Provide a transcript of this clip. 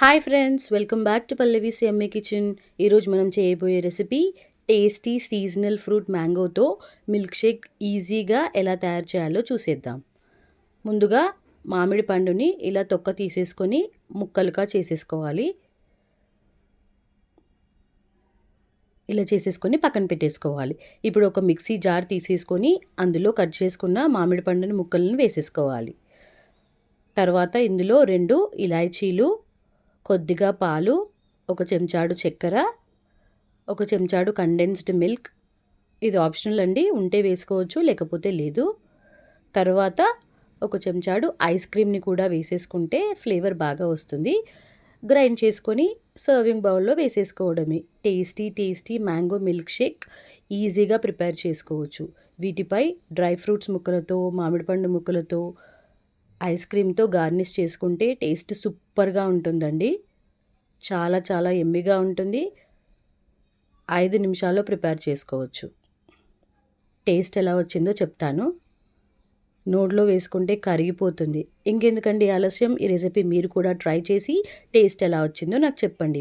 Hi friends, welcome back to Pallavi's yummy kitchen. ఈరోజు మనం చేయబోయే రెసిపీ టేస్టీ సీజనల్ ఫ్రూట్ మ్యాంగోతో మిల్క్ షేక్ ఈజీగా ఎలా తయారు చేయాలో చూసేద్దాం. ముందుగా మామిడి పండుని ఇలా తొక్క తీసేసుకొని ముక్కలుగా చేసేసుకోవాలి. ఇలా చేసేసుకొని పక్కన పెట్టేసుకోవాలి. ఇప్పుడు ఒక మిక్సీ జార్ తీసేసుకొని అందులో కట్ చేసుకున్న మామిడి పండుని ముక్కలను వేసేసుకోవాలి. తర్వాత ఇందులో 2 ఇలాచీలు, కొద్దిగా పాలు, ఒక చెంచాడు చక్కెర, ఒక చెంచాడు కండెన్స్డ్ మిల్క్. ఇది ఆప్షనల్ అండి, ఉంటే వేసుకోవచ్చు లేకపోతే లేదు. తర్వాత ఒక చెంచాడు ఐస్ క్రీమ్ని కూడా వేసేసుకుంటే ఫ్లేవర్ బాగా వస్తుంది. గ్రైండ్ చేసుకొని సర్వింగ్ బౌల్లో వేసేసుకోవడమే. టేస్టీ మ్యాంగో మిల్క్ షేక్ ఈజీగా ప్రిపేర్ చేసుకోవచ్చు. వీటిపై డ్రై ఫ్రూట్స్ ముక్కలతో, మామిడి పండు ముక్కలతో, ఐస్ క్రీమ్తో గార్నిష్ చేసుకుంటే టేస్ట్ సూపర్గా ఉంటుందండి. చాలా యమ్మీగా ఉంటుంది. 5 నిమిషాల్లో ప్రిపేర్ చేసుకోవచ్చు. టేస్ట్ ఎలా వచ్చిందో చెప్తాను. నోట్లో వేసుకుంటే కరిగిపోతుంది. ఇంకెందుకండి ఆలస్యం, ఈ రెసిపీ మీరు కూడా ట్రై చేసి టేస్ట్ ఎలా వచ్చిందో నాకు చెప్పండి.